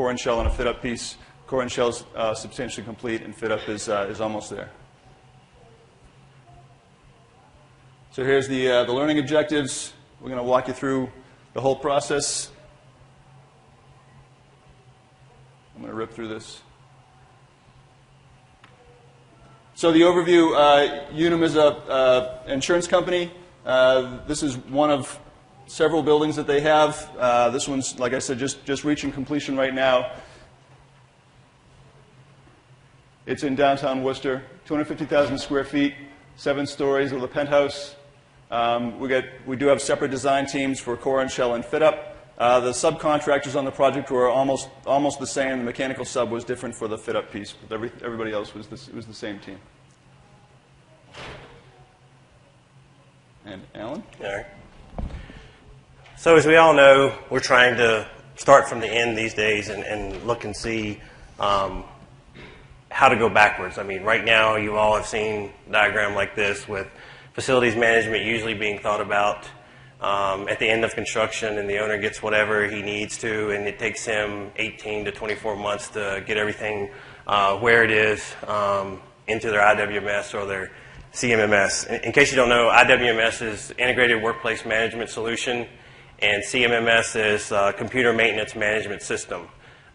core and shell on a fit-up piece. Core and shell is substantially complete, and fit-up is almost there. So here's the learning objectives. We're going to walk you through the whole process. I'm going to rip through this. So the overview, Unum is an insurance company. This is one of several buildings that they have. This one's, like I said, just reaching completion right now. It's in downtown Worcester, 250,000 square feet, 7 stories with a penthouse. We do have separate design teams for core and shell and fit-up. The subcontractors on the project were almost the same. The mechanical sub was different for the fit-up piece, but everybody else was the same team. And Alan? All right. So as we all know, we're trying to start from the end these days and look and see how to go backwards. I mean, right now you all have seen a diagram like this with facilities management usually being thought about at the end of construction, and the owner gets whatever he needs to, and it takes him 18 to 24 months to get everything where it is into their IWMS or their CMMS. In case you don't know, IWMS is Integrated Workplace Management Solution, and CMMS is Computer Maintenance Management System.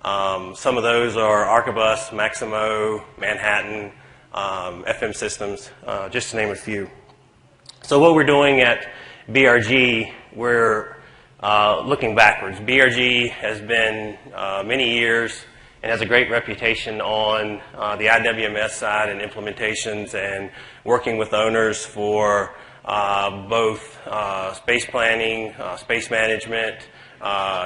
Some of those are Archibus, Maximo, Manhattan, FM Systems, just to name a few. So what we're doing at BRG, we're looking backwards. BRG has been many years and has a great reputation on the IWMS side and implementations and working with owners for both space planning, space management,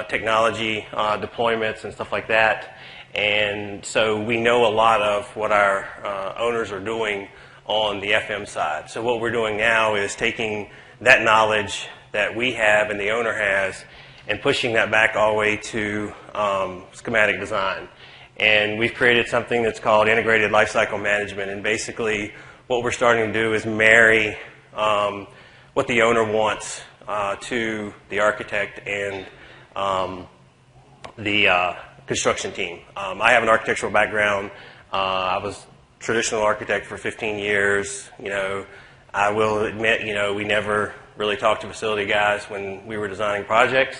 technology deployments and stuff like that. And so we know a lot of what our owners are doing on the FM side. So what we're doing now is taking that knowledge that we have and the owner has and pushing that back all the way to schematic design. And we've created something that's called Integrated Lifecycle Management. And basically what we're starting to do is marry what the owner wants to the architect and the construction team. I have an architectural background. I was traditional architect for 15 years. You know, I will admit, you know, we never really talked to facility guys when we were designing projects.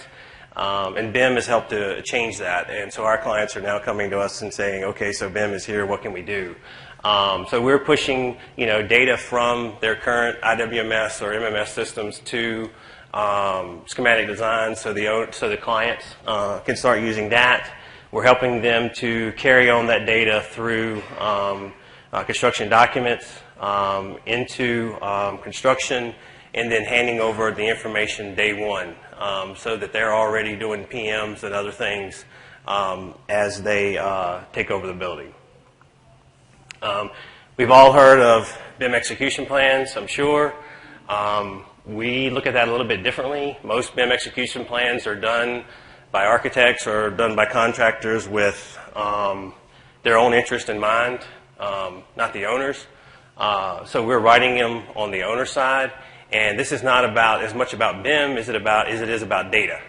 And BIM has helped to change that. And so our clients are now coming to us and saying, okay, so BIM is here, what can we do? So we're pushing, you know, data from their current IWMS or MMS systems to schematic design so the clients can start using that. We're helping them to carry on that data through construction documents into construction, and then handing over the information day one so that they're already doing PMs and other things as they take over the building. We've all heard of BIM execution plans, I'm sure. We look at that a little bit differently. Most BIM execution plans are done by architects or done by contractors with their own interest in mind, not the owners. So we're writing them on the owner side, and this is not about as much about BIM as it is about data.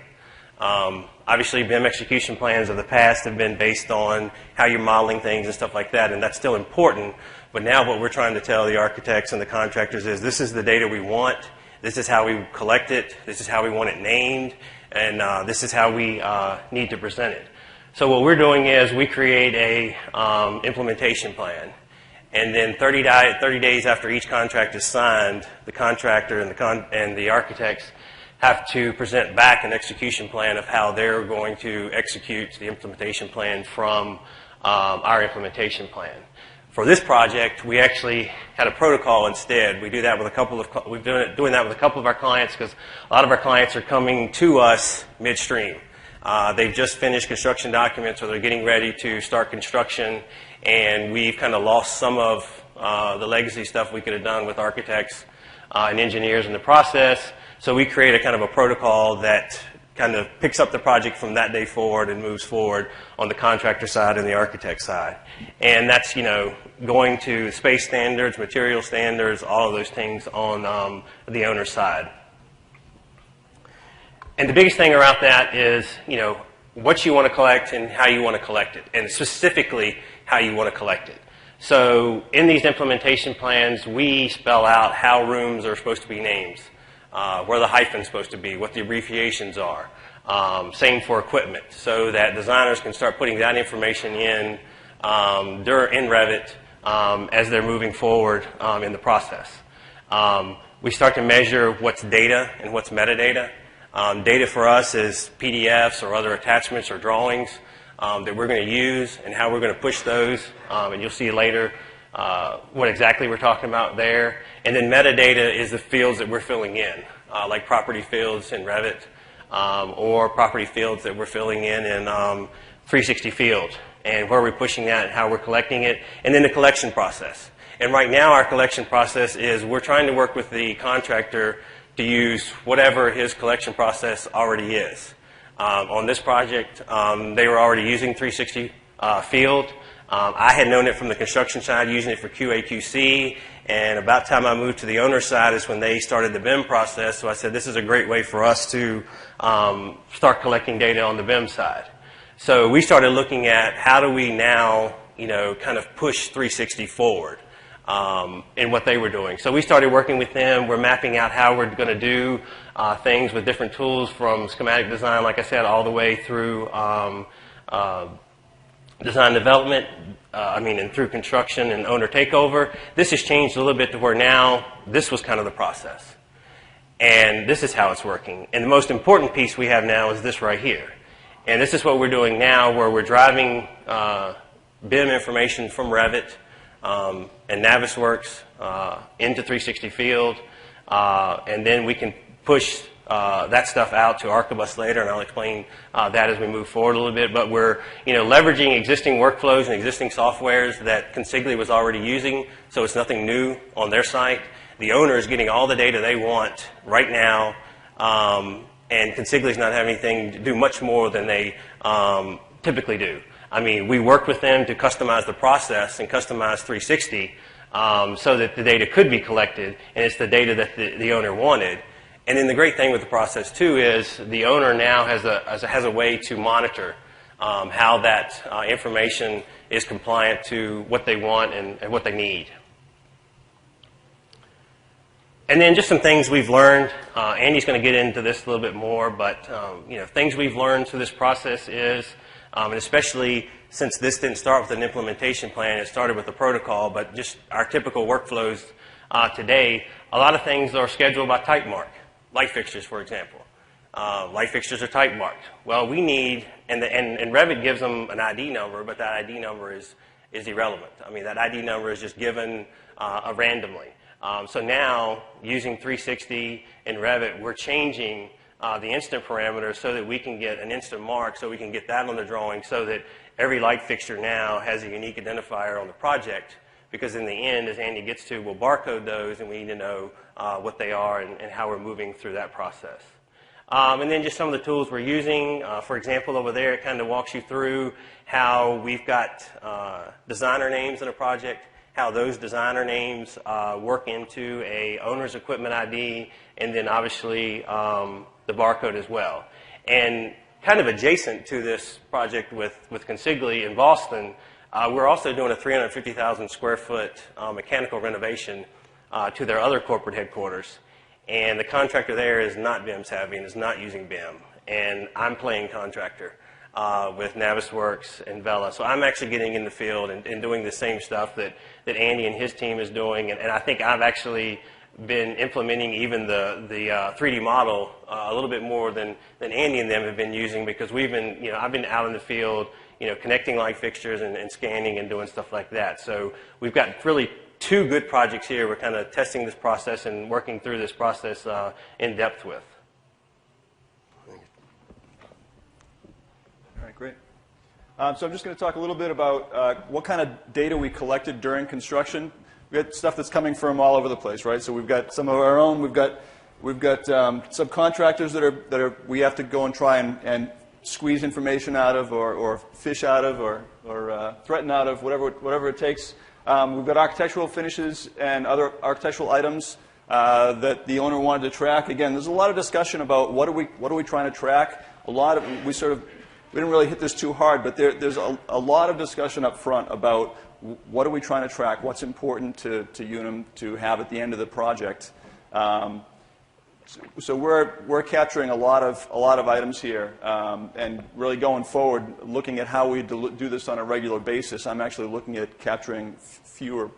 Obviously, BIM execution plans of the past have been based on how you're modeling things and stuff like that, and that's still important. But now what we're trying to tell the architects and the contractors is this is the data we want, this is how we collect it, this is how we want it named, and this is how we need to present it. So what we're doing is we create a implementation plan. And then 30 days after each contract is signed, the contractor and the architects have to present back an execution plan of how they're going to execute the implementation plan from our implementation plan. For this project, we actually had a protocol instead. We do that with doing that with a couple of our clients because a lot of our clients are coming to us midstream. They've just finished construction documents or they're getting ready to start construction, and we've kind of lost some of the legacy stuff we could have done with architects and engineers in the process. So we create a kind of a protocol that kind of picks up the project from that day forward and moves forward on the contractor side and the architect side. And that's, you know, going to space standards, material standards, all of those things on the owner's side. And the biggest thing around that is, you know, what you want to collect and how you want to collect it, and specifically how you want to collect it. So in these implementation plans, we spell out how rooms are supposed to be named, where the hyphen's supposed to be, what the abbreviations are. Same for equipment, so that designers can start putting that information in Revit as they're moving forward in the process. We start to measure what's data and what's metadata. Data for us is PDFs or other attachments or drawings that we're going to use and how we're going to push those. And you'll see later what exactly we're talking about there. And then metadata is the fields that we're filling in, like property fields in Revit or property fields that we're filling in 360 Field, and where we're pushing that and how we're collecting it, and then the collection process. And right now our collection process is we're trying to work with the contractor to use whatever his collection process already is. On this project, they were already using 360 Field. I had known it from the construction side, using it for QA/QC, and about time I moved to the owner side is when they started the BIM process, so I said this is a great way for us to start collecting data on the BIM side. So we started looking at how do we now, kind of push 360 forward in what they were doing. So we started working with them. We're mapping out how we're going to do things with different tools, from schematic design, like I said, all the way through design development, and through construction and owner takeover. This has changed a little bit to where now this was kind of the process. And this is how it's working. And the most important piece we have now is this right here. And this is what we're doing now, where we're driving BIM information from Revit and Navisworks into 360 Field, and then we can push that stuff out to Archibus later, and I'll explain that as we move forward a little bit. But we're leveraging existing workflows and existing softwares that Consigli was already using, so it's nothing new on their site. The owner is getting all the data they want right now, and Consigli's not having anything to do much more than they typically do. We worked with them to customize the process and customize 360 so that the data could be collected, and it's the data that the owner wanted. And then the great thing with the process, too, is the owner now has a way to monitor how that information is compliant to what they want and what they need. And then just some things we've learned. Andy's going to get into this a little bit more, but things we've learned through this process is, and especially since this didn't start with an implementation plan, it started with a protocol, but just our typical workflows today, a lot of things are scheduled by type mark. Light fixtures, for example. Light fixtures are type marked. Well, we need, and Revit gives them an ID number, but that ID number is irrelevant. That ID number is just given randomly. So now, using 360 in Revit, we're changing the instant parameter so that we can get an instant mark, so we can get that on the drawing, so that every light fixture now has a unique identifier on the project, because in the end, as Andy gets to, we'll barcode those, and we need to know what they are and how we're moving through that process. And then just some of the tools we're using. For example, over there, it kind of walks you through how we've got designer names in a project, how those designer names work into a owner's equipment ID, and then obviously the barcode as well. And kind of adjacent to this project with Consigli in Boston, we're also doing a 350,000 square foot mechanical renovation to their other corporate headquarters. And the contractor there is not BIM savvy and is not using BIM. And I'm playing contractor with Navisworks and Vela. So I'm actually getting in the field and doing the same stuff that Andy and his team is doing. And I think I've actually been implementing even the 3D model a little bit more than Andy and them have been using, because we've been, I've been out in the field, connecting light fixtures and scanning and doing stuff like that. So we've got really two good projects here. We're kind of testing this process and working through this process in depth with. All right, great. So I'm just going to talk a little bit about what kind of data we collected during construction. We've got stuff that's coming from all over the place, right? So we've got some of our own. We've got subcontractors that we have to go and try and squeeze information out of, or fish out of, or threaten out of, whatever it takes. We've got architectural finishes and other architectural items that the owner wanted to track. Again, there's a lot of discussion about what are we trying to track. We sort of didn't really hit this too hard, but there's a lot of discussion up front about what are we trying to track, what's important to Unum to have at the end of the project. So we're capturing a lot of items here, and really going forward, looking at how we do this on a regular basis. I'm actually looking at capturing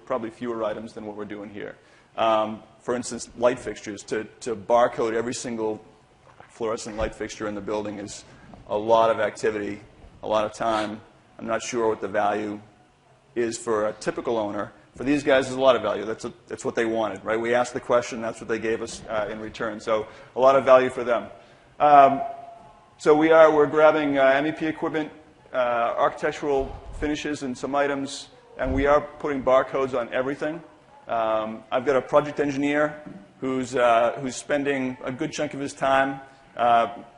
probably fewer items than what we're doing here. For instance, light fixtures. To barcode every single fluorescent light fixture in the building is a lot of activity, a lot of time. I'm not sure what the value is for a typical owner. For these guys, there's a lot of value. That's what they wanted, right? We asked the question, that's what they gave us in return. So a lot of value for them. So we're grabbing MEP equipment, architectural finishes, and some items, and we are putting barcodes on everything. I've got a project engineer who's spending a good chunk of his time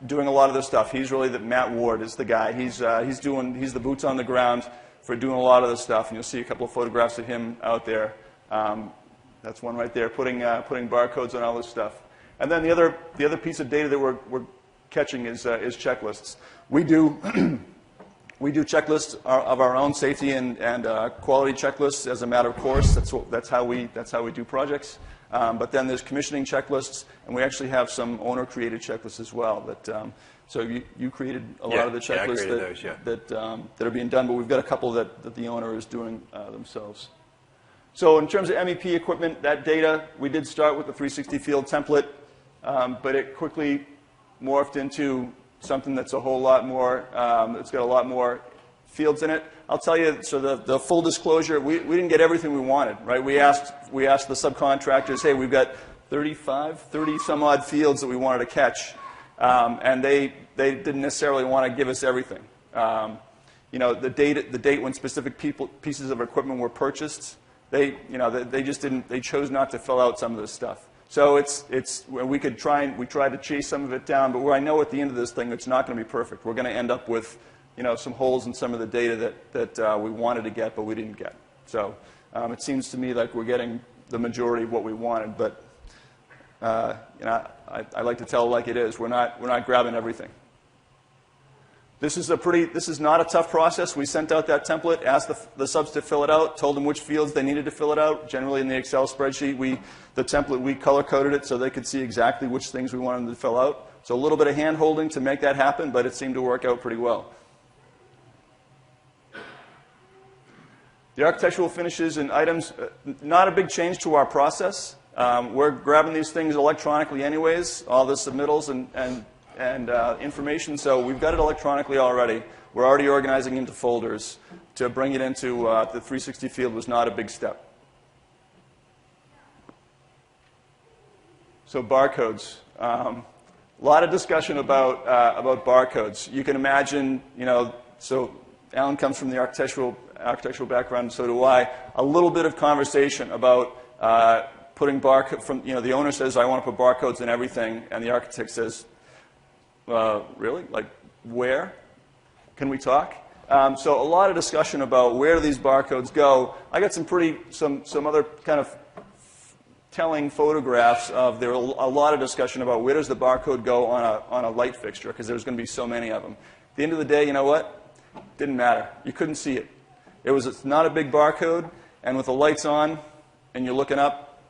doing a lot of this stuff. He's really Matt Ward is the guy. He's the boots on the ground for doing a lot of this stuff, and you'll see a couple of photographs of him out there. That's one right there, putting barcodes on all this stuff. And then the other piece of data that we're catching is checklists. We do we do checklists of our own, safety and quality checklists as a matter of course. That's how we do projects. But then there's commissioning checklists, and we actually have some owner-created checklists as well. So you created a lot of the checklists that are being done, but we've got a couple that the owner is doing themselves. So in terms of MEP equipment, that data, we did start with the 360 field template, but it quickly morphed into something that's a whole lot more, it's got a lot more fields in it. I'll tell you, so the full disclosure, we didn't get everything we wanted, right? We asked the subcontractors, hey, we've got 30 some odd fields that we wanted to catch. And they didn't necessarily want to give us everything. The date when specific pieces of equipment were purchased, they chose not to fill out some of this stuff. So we tried to chase some of it down, but where I know at the end of this thing, it's not going to be perfect. We're going to end up with, some holes in some of the data that we wanted to get, but we didn't get. So it seems to me like we're getting the majority of what we wanted, but I like to tell it like it is. We're not grabbing everything. This is not a tough process. We sent out that template, asked the subs to fill it out, told them which fields they needed to fill it out. Generally in the Excel spreadsheet, the template, we color-coded it so they could see exactly which things we wanted them to fill out. So a little bit of hand-holding to make that happen, but it seemed to work out pretty well. The architectural finishes and items, not a big change to our process. We're grabbing these things electronically anyways, all the submittals and information, so we've got it electronically already. We're already organizing into folders. To bring it into the 360 field was not a big step. So barcodes. A lot of discussion about barcodes. You can imagine, so Alan comes from the architectural background, so do I. A little bit of conversation about putting barcode from, the owner says, I want to put barcodes in everything, and the architect says, really? Like, where? Can we talk? So a lot of discussion about where do these barcodes go. I got some other kind of telling photographs of, there a lot of discussion about where does the barcode go on a light fixture, because there's going to be so many of them. At the end of the day, you know what? Didn't matter. You couldn't see it. It's not a big barcode, and with the lights on, and you're looking up,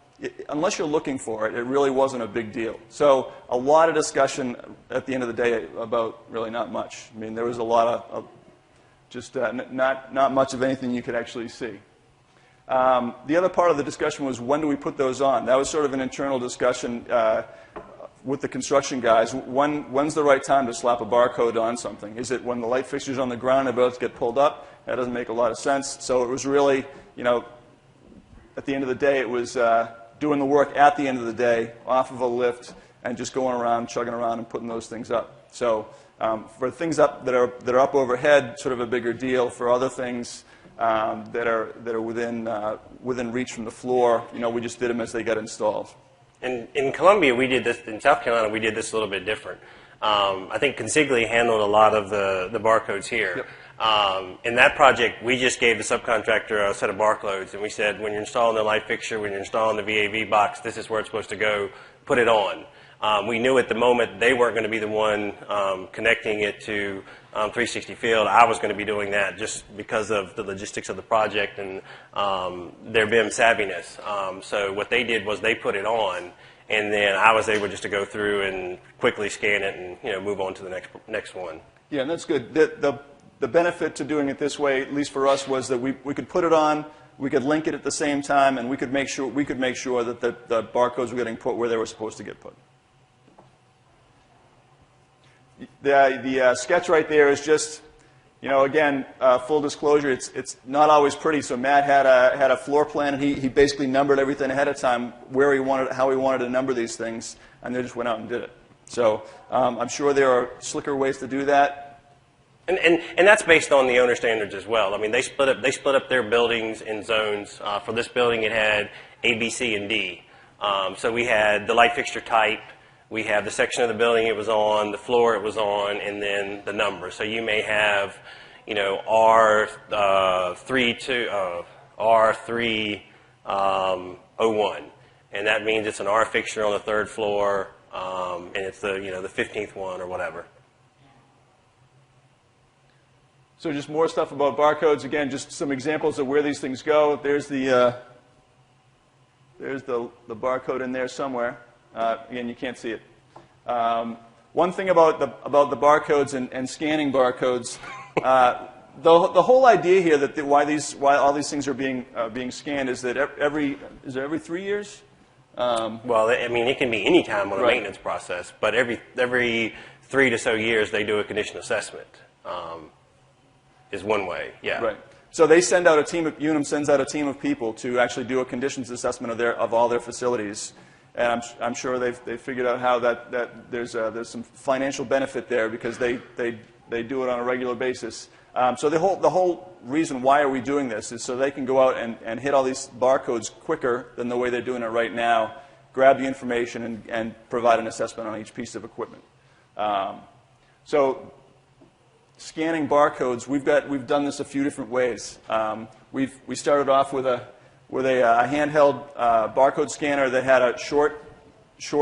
unless you're looking for it, it really wasn't a big deal. So a lot of discussion at the end of the day about really not much. I mean, there was a lot of just not much of anything you could actually see. The other part of the discussion was, when do we put those on? That was sort of an internal discussion with the construction guys. When's the right time to slap a barcode on something? Is it when the light fixture's on the ground and about to get pulled up? That doesn't make a lot of sense. So it was really, at the end of the day, it was doing the work at the end of the day, off of a lift, and just going around, chugging around, and putting those things up. So for things up that are up overhead, sort of a bigger deal. For other things that are within reach from the floor, we just did them as they got installed. In Columbia, we did this. In South Carolina, we did this a little bit different. I think Consigli handled a lot of the barcodes here. Yep. In that project, we just gave the subcontractor a set of barcodes, and we said, when you're installing the light fixture, when you're installing the VAV box, this is where it's supposed to go. Put it on. We knew at the moment they weren't going to be the one connecting it to 360 Field. I was going to be doing that just because of the logistics of the project and their BIM savviness. So what they did was they put it on, and then I was able just to go through and quickly scan it and move on to the next one. Yeah, and that's good. The benefit to doing it this way, at least for us, was that we could put it on, we could link it at the same time, and we could make sure that the barcodes were getting put where they were supposed to get put. The sketch right there is just, again, full disclosure, it's not always pretty. So Matt had a floor plan, and he basically numbered everything ahead of time how he wanted to number these things, and they just went out and did it. So I'm sure there are slicker ways to do that. And that's based on the owner standards as well. I mean, they split up their buildings in zones. For this building, it had A, B, C, and D. So we had the light fixture type. We have the section of the building it was on, the floor it was on, and then the number. So you may have, R301, and that means it's an R fixture on the third floor, and it's the 15th one or whatever. So just more stuff about barcodes. Again, just some examples of where these things go. There's the barcode in there somewhere. Again, you can't see it. One thing about the barcodes and scanning barcodes, the whole idea here that why all these things are being scanned is that every 3 years? Well, I mean, it can be any time on a maintenance process, but every 3 to so years they do a condition assessment. Is one way, yeah. Right. So they send out UNIM sends out a team of people to actually do a conditions assessment of all their facilities. And I'm sure they've figured out how that there's some financial benefit there because they do it on a regular basis. So the whole reason why are we doing this is so they can go out and hit all these barcodes quicker than the way they're doing it right now, grab the information and provide an assessment on each piece of equipment. So scanning barcodes, we've done this a few different ways. We started off with a handheld barcode scanner that had a short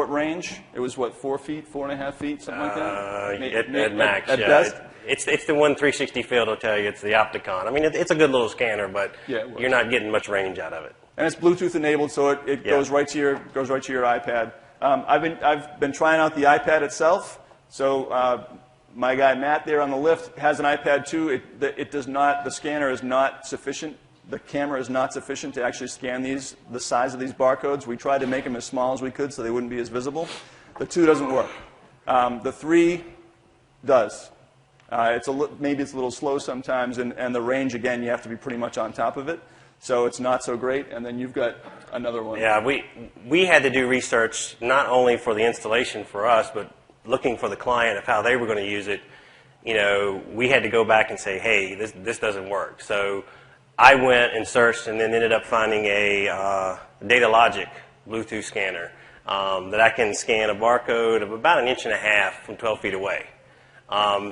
range. It was what, 4 feet, 4.5 feet, something like that. At max, at yeah. best. It's the one 360 Field will tell you. It's the Opticon. I mean, it's a good little scanner, but you're not getting much range out of it. And it's Bluetooth enabled, so it goes right to your iPad. I've been trying out the iPad itself. So my guy Matt there on the lift has an iPad too. The scanner is not sufficient. The camera is not sufficient to actually scan the size of these barcodes. We tried to make them as small as we could so they wouldn't be as visible. The 2 doesn't work. The 3 does. Maybe it's a little slow sometimes, and the range, again, you have to be pretty much on top of it. So it's not so great. And then you've got another one. Yeah, we had to do research not only for the installation for us, but looking for the client of how they were going to use it. We had to go back and say, hey, this doesn't work. So I went and searched and then ended up finding a Data Logic Bluetooth scanner that I can scan a barcode of about 1.5 inches from 12 feet away.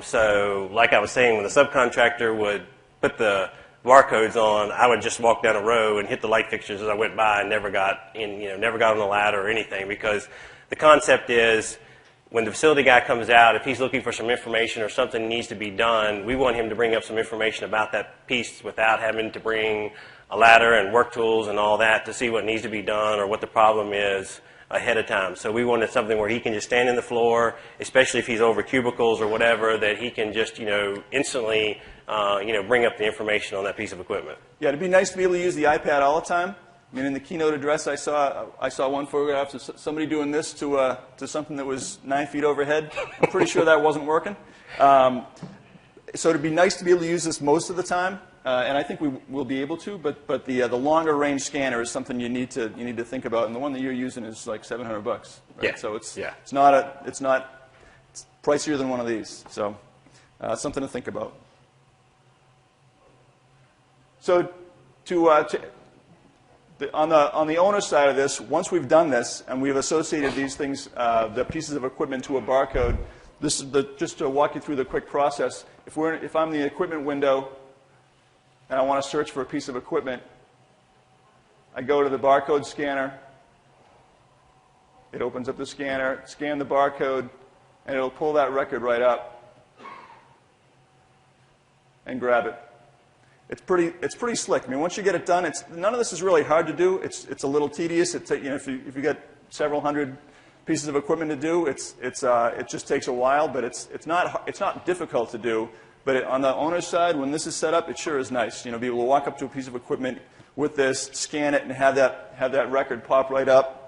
So like I was saying, when the subcontractor would put the barcodes on, I would just walk down a row and hit the light fixtures as I went by and never got on the ladder or anything, because the concept is when the facility guy comes out, if he's looking for some information or something needs to be done, we want him to bring up some information about that piece without having to bring a ladder and work tools and all that to see what needs to be done or what the problem is ahead of time. So we wanted something where he can just stand in the floor, especially if he's over cubicles or whatever, that he can just instantly bring up the information on that piece of equipment. Yeah, it'd be nice to be able to use the iPad all the time. I mean, in the keynote address, I saw one photograph of somebody doing this to something that was 9 feet overhead. I'm pretty sure that wasn't working. So it'd be nice to be able to use this most of the time, and I think we will be able to. But the longer range scanner is something you need to think about, and the one that you're using is like $700. Right? Yeah. So it's pricier than one of these. So something to think about. So on the owner side of this, once we've done this and we've associated these things, the pieces of equipment to a barcode, this is just to walk you through the quick process. If I'm in the equipment window and I want to search for a piece of equipment, I go to the barcode scanner, It opens up the scanner, scan the barcode, and it'll pull that record right up and grab it. It's pretty slick. I mean, once you get it done, none of this is really hard to do. It's a little tedious. If you get several hundred pieces of equipment to do, it just takes a while. But it's not difficult to do. But on the owner's side, when this is set up, it sure is nice. Be able to walk up to a piece of equipment with this, scan it, and have that record pop right up.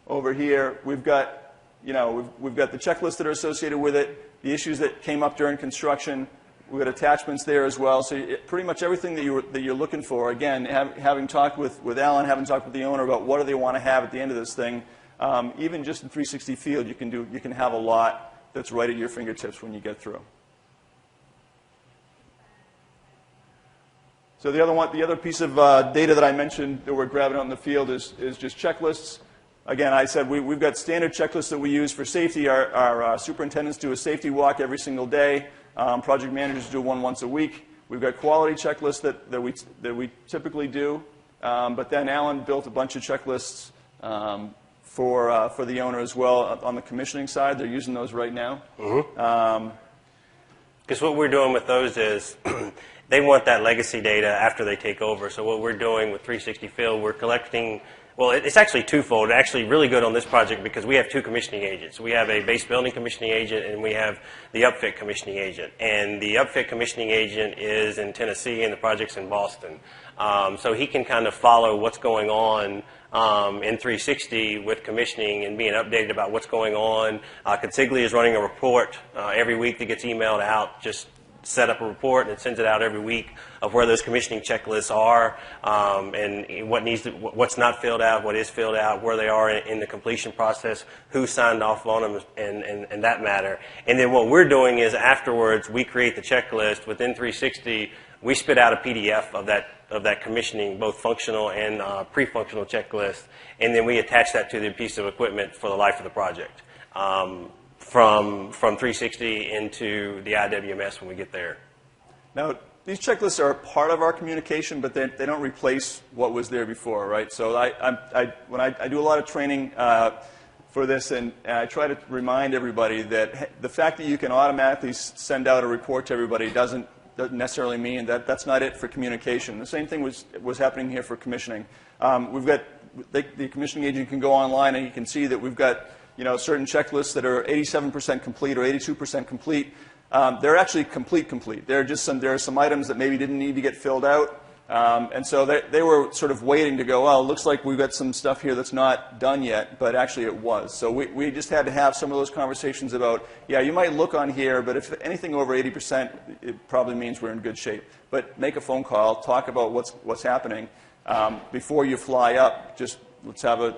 Over here, we've got we've got the checklists that are associated with it, the issues that came up during construction. We've got attachments there as well. So pretty much everything that you're looking for. Again, having talked with Alan, having talked with the owner about what do they want to have at the end of this thing, even just in 360 Field, you can have a lot that's right at your fingertips when you get through. So the other piece of data that I mentioned that we're grabbing out in the field is just checklists. Again, I said we've got standard checklists that we use for safety. Our superintendents do a safety walk every single day. Project managers do one once a week. We've got quality checklists that we typically do. But then Alan built a bunch of checklists for the owner as well on the commissioning side. They're using those right now. Because what we're doing with those is they want that legacy data after they take over. So what we're doing with 360 Field, we're collecting. Well, it's actually twofold. Actually, really good on this project because we have two commissioning agents. We have a base building commissioning agent, and we have the upfit commissioning agent. And the upfit commissioning agent is in Tennessee, and the project's in Boston. So he can kind of follow what's going on in 360 with commissioning and being updated about what's going on. Consigli is running a report every week that gets emailed out. Just set up a report and it sends it out every week of where those commissioning checklists are and what's not filled out, what is filled out, where they are in the completion process, who signed off on them, and that matter. And then what we're doing is afterwards we create the checklist within 360. We spit out a PDF of that commissioning, both functional and pre-functional checklist, and then we attach that to the piece of equipment for the life of the project. From 360 into the IWMS when we get there. Now, these checklists are part of our communication, but they don't replace what was there before, right? So when I do a lot of training for this, and I try to remind everybody that the fact that you can automatically send out a report to everybody doesn't necessarily mean that's not it for communication. The same thing was happening here for commissioning. We've got the commissioning agent can go online and you can see that we've got certain checklists that are 87% complete or 82% complete. They're actually complete. There are some items that maybe didn't need to get filled out. And so they were sort of waiting to go, well, it looks like we've got some stuff here that's not done yet, but actually it was. So we just had to have some of those conversations about, yeah, you might look on here, but if anything over 80%, it probably means we're in good shape. But make a phone call, talk about what's happening. Before you fly up, just let's have a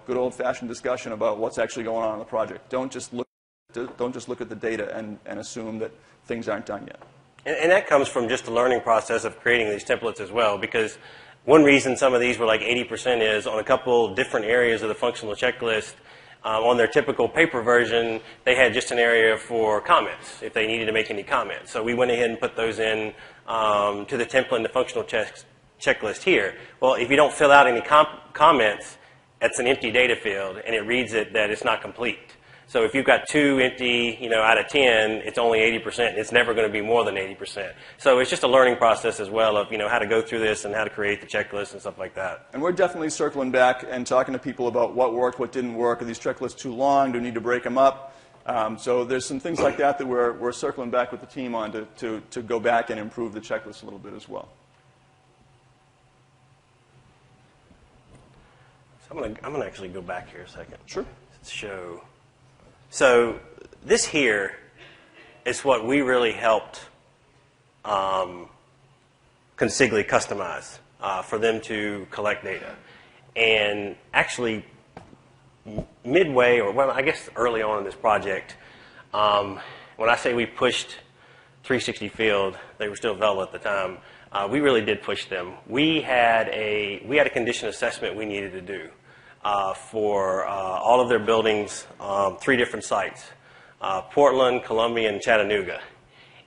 good old-fashioned discussion about what's actually going on in the project. Don't just look at the data and assume that things aren't done yet. And that comes from just the learning process of creating these templates as well, because one reason some of these were like 80% is on a couple different areas of the functional checklist. On their typical paper version, they had just an area for comments, if they needed to make any comments. So we went ahead and put those in to the template in the functional checklist here. Well, if you don't fill out any comments, that's an empty data field, and it reads it that it's not complete. So if you've got 2 empty, out of 10, it's only 80%. It's never going to be more than 80%. So it's just a learning process as well of, how to go through this and how to create the checklist and stuff like that. And we're definitely circling back and talking to people about what worked, what didn't work. Are these checklists too long? Do we need to break them up? So there's some things like that we're circling back with the team on to go back and improve the checklist a little bit as well. So I'm going to actually go back here a second. Sure. Show. So this here is what we really helped Consigli customize for them to collect data. And actually, midway, or well, I guess early on in this project, when I say we pushed 360 Field, they were still Vela at the time, we really did push them. We had a condition assessment we needed to do for all of their buildings, 3 different sites, Portland, Columbia, and Chattanooga.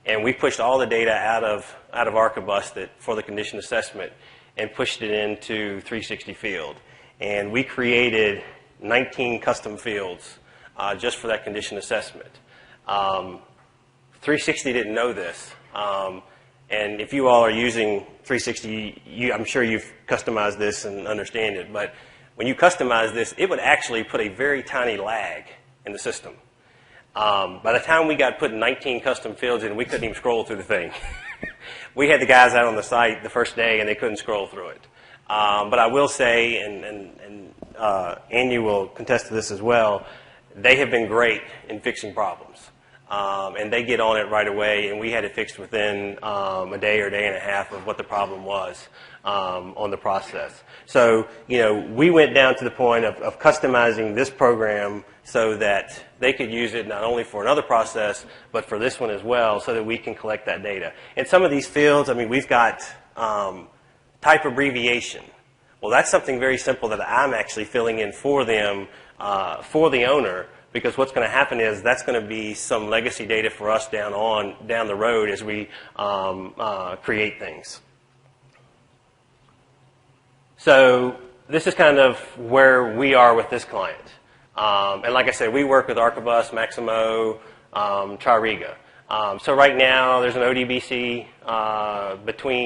And we pushed all the data out of Archibus for the condition assessment and pushed it into 360 Field. And we created 19 custom fields just for that condition assessment. 360 didn't know this. And if you all are using 360, I'm sure you've customized this and understand it. But when you customize this, it would actually put a very tiny lag in the system. By the time we got put 19 custom fields in, we couldn't even scroll through the thing. We had the guys out on the site the first day, and they couldn't scroll through it. But I will say, and Andy will contest to this as well, they have been great in fixing problems. And they get on it right away, and we had it fixed within a day or day and a half of what the problem was on the process. So, we went down to the point of customizing this program so that they could use it not only for another process, but for this one as well, so that we can collect that data. And some of these fields, we've got type abbreviation. Well, that's something very simple that I'm actually filling in for them, for the owner, because what's going to happen is that's going to be some legacy data for us down the road as we create things. So this is kind of where we are with this client. And like I said, we work with Archibus, Maximo, Tririga. So right now there's an ODBC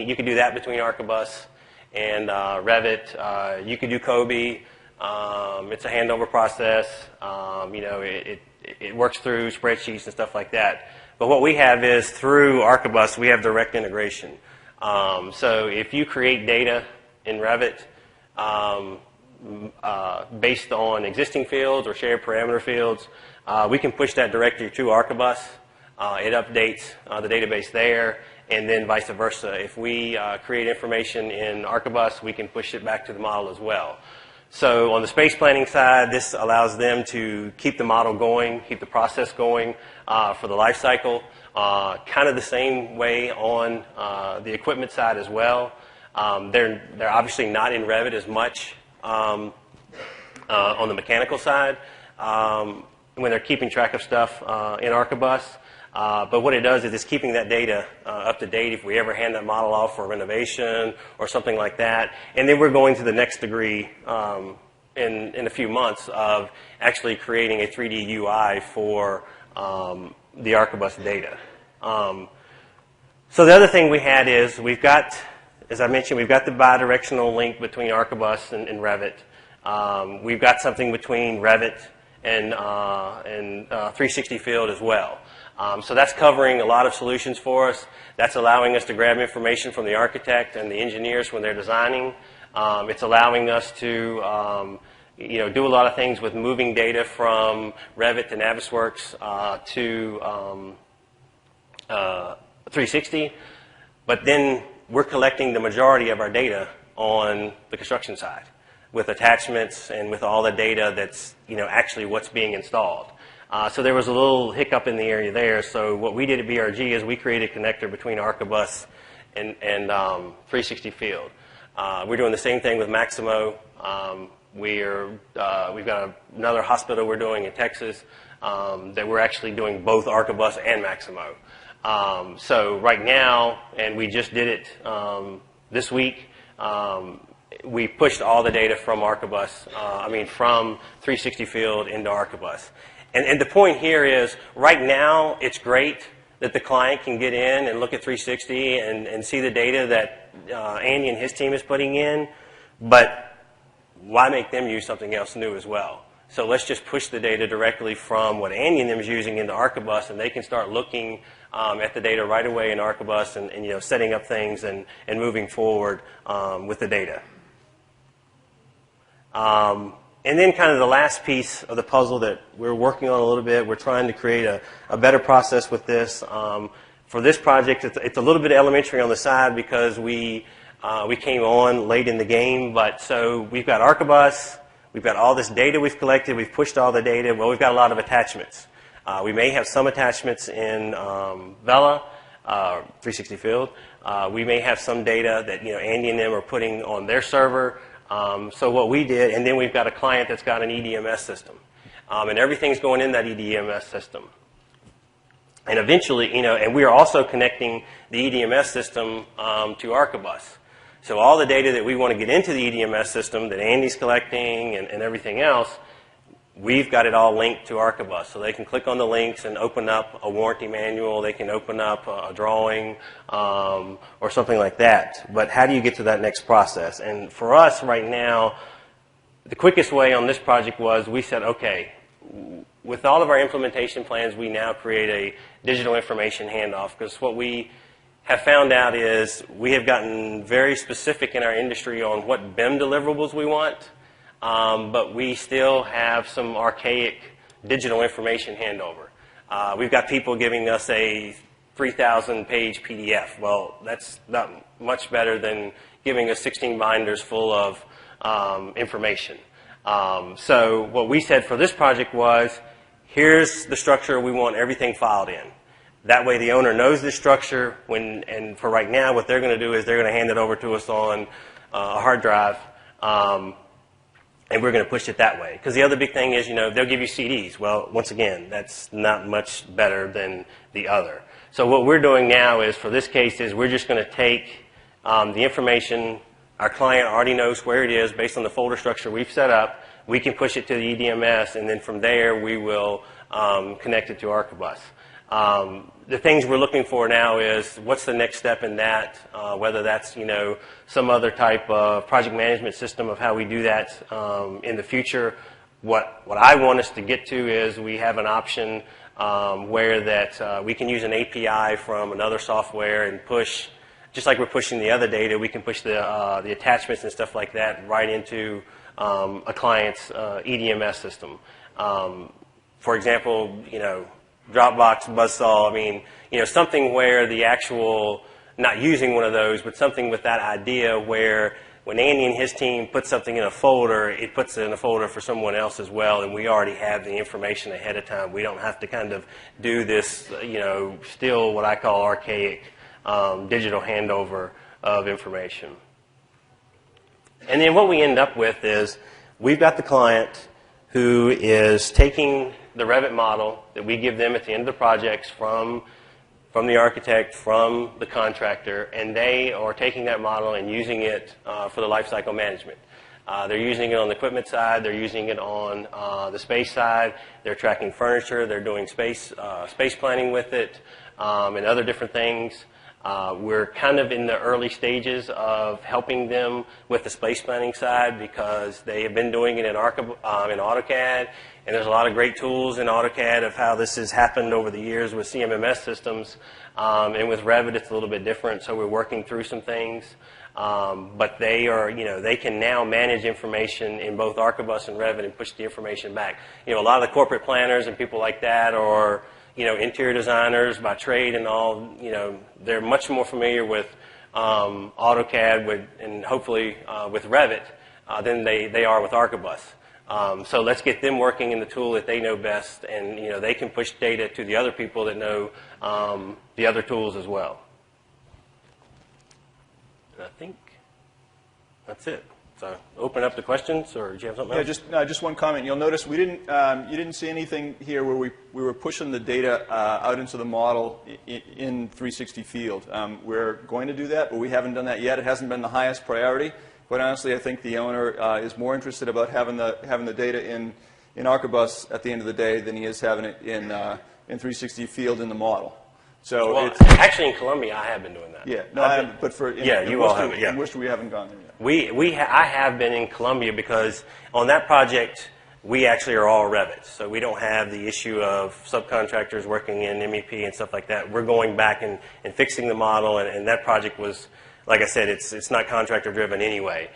you can do that between Archibus and Revit. You can do Kobe. It's a handover process. It works through spreadsheets and stuff like that. But what we have is through Archibus, we have direct integration. So if you create data in Revit based on existing fields or shared parameter fields, we can push that directly to Archibus. It updates the database there, and then vice versa. If we create information in Archibus, we can push it back to the model as well. So on the space planning side, this allows them to keep the model going, keep the process going for the life cycle. Kind of the same way on the equipment side as well. They're obviously not in Revit as much on the mechanical side when they're keeping track of stuff in Archibus. But what it does is it's keeping that data up to date if we ever hand that model off for renovation or something like that. And then we're going to the next degree in a few months of actually creating a 3D UI for the Archibus data. So the other thing we had is we've got, as I mentioned, we've got the bidirectional link between Archibus and Revit. We've got something between Revit and 360 field as well. So that's covering a lot of solutions for us. That's allowing us to grab information from the architect and the engineers when they're designing. It's allowing us to do a lot of things with moving data from Revit to Navisworks to 360. But then we're collecting the majority of our data on the construction side with attachments and with all the data that's actually what's being installed. So there was a little hiccup in the area there. So what we did at BRG is we created a connector between Archibus and 360 field. We're doing the same thing with Maximo. We've got another hospital we're doing in Texas that we're actually doing both Archibus and Maximo. So right now, and we just did it this week, we pushed all the data from Archibus, from 360 field into Archibus. And the point here is, right now, it's great that the client can get in and look at 360 and see the data that Andy and his team is putting in, but why make them use something else new as well? So let's just push the data directly from what Andy and them is using into Archibus, and they can start looking at the data right away in Archibus and setting up things and moving forward with the data. And then kind of the last piece of the puzzle that we're working on a little bit, we're trying to create a better process with this. For this project, it's a little bit elementary on the side because we came on late in the game. But so we've got Archibus, we've got all this data we've collected, we've pushed all the data. Well, we've got a lot of attachments. We may have some attachments in Vela, 360 field. We may have some data that Andy and them are putting on their server. So what we did, and then we've got a client that's got an EDMS system. And everything's going in that EDMS system. And eventually, and we are also connecting the EDMS system to Archibus. So all the data that we want to get into the EDMS system that Andy's collecting and everything else, we've got it all linked to Archibus. So they can click on the links and open up a warranty manual. They can open up a drawing or something like that. But how do you get to that next process? And for us right now, the quickest way on this project was we said, okay, with all of our implementation plans, we now create a digital information handoff, because what we have found out is we have gotten very specific in our industry on what BIM deliverables we want, but we still have some archaic digital information handover. We've got people giving us a 3,000-page PDF. Well, that's not much better than giving us 16 binders full of information. So what we said for this project was, here's the structure, we want everything filed in. That way the owner knows the structure, and for right now what they're going to do is they're going to hand it over to us on a hard drive, and we're going to push it that way. Because the other big thing is, they'll give you CDs. Well, once again, that's not much better than the other. So what we're doing now is, for this case, is we're just going to take the information. Our client already knows where it is based on the folder structure we've set up. We can push it to the EDMS, and then from there we will connect it to Archibus. The things we're looking for now is what's the next step in that, whether that's some other type of project management system of how we do that in the future. What I want us to get to is we have an option where that we can use an API from another software and push, just like we're pushing the other data, we can push the attachments and stuff like that right into a client's EDMS system. For example, Dropbox, Buzzsaw, something where the actual, not using one of those, but something with that idea where when Andy and his team put something in a folder, it puts it in a folder for someone else as well, and we already have the information ahead of time. We don't have to kind of do this, still what I call archaic digital handover of information. And then what we end up with is we've got the client who is taking the Revit model that we give them at the end of the projects from the architect, from the contractor, and they are taking that model and using it for the life cycle management. They're using it on the equipment side, they're using it on the space side, they're tracking furniture, they're doing space planning with it, and other different things. We're kind of in the early stages of helping them with the space planning side, because they have been doing it in AutoCAD, and there's a lot of great tools in AutoCAD of how this has happened over the years with CMMS systems, and with Revit it's a little bit different, so we're working through some things. But they are, they can now manage information in both Archibus and Revit and push the information back. A lot of the corporate planners and people like that are interior designers by trade and all, they're much more familiar with AutoCAD and hopefully with Revit than they are with Archibus. So let's get them working in the tool that they know best, and they can push data to the other people that know the other tools as well. And I think that's it. So open up to questions, or do you have something else? Just one comment. You'll notice we didn't. You didn't see anything here where we were pushing the data out into the model in 360 field. We're going to do that, but we haven't done that yet. It hasn't been the highest priority. Quite honestly, I think the owner is more interested about having the data in Archibus at the end of the day than he is having it in 360 field in the model. So well, it's, actually, in Columbia, I have been doing that. Yeah, no, I haven't. But for you all have it. Yeah, in Worcester, we haven't gone there yet. I have been in Columbia because on that project we actually are all Revit, so we don't have the issue of subcontractors working in MEP and stuff like that. We're going back and fixing the model, and that project was, like I said, it's not contractor driven anyway.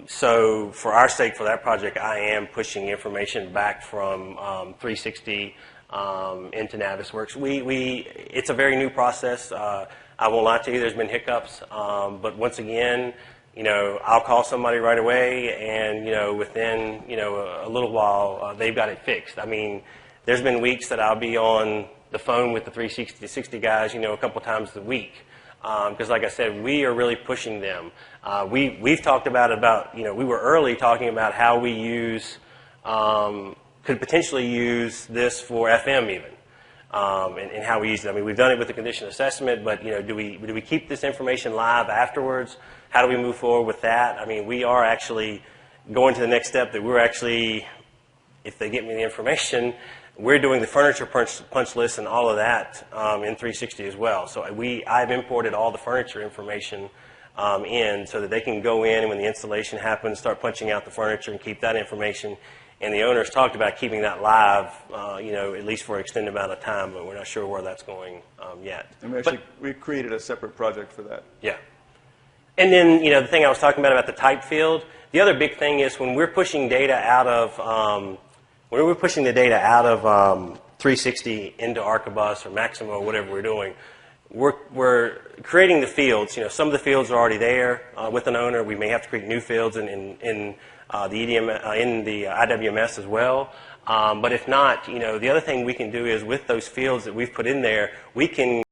So for our sake, for that project, I am pushing information back from 360 into Navisworks. It's a very new process. I won't lie to you, there's been hiccups, but once again, I'll call somebody right away, and within a little while, they've got it fixed. I mean, there's been weeks that I'll be on the phone with the 360 guys, a couple times a week. Because like I said, we are really pushing them. We've talked about we were early talking about how we could potentially use this for FM even, and how we use it. I mean, we've done it with the condition assessment, but do we keep this information live afterwards? How do we move forward with that? I mean, we are actually going to the next step, that we're actually if they get me the information, we're doing the furniture punch list and all of that in 360 as well. So I've imported all the furniture information in so that they can go in and when the installation happens, start punching out the furniture and keep that information. And the owners talked about keeping that live, at least for an extended amount of time, but we're not sure where that's going yet. And we created a separate project for that. Yeah. And then, the thing I was talking about the type field, the other big thing is when we're pushing data out of, 360 into Archibus or Maximo or whatever we're doing, we're creating the fields. Some of the fields are already there with an owner. We may have to create new fields in the EDM, in the IWMS as well. But if not, the other thing we can do is with those fields that we've put in there, we can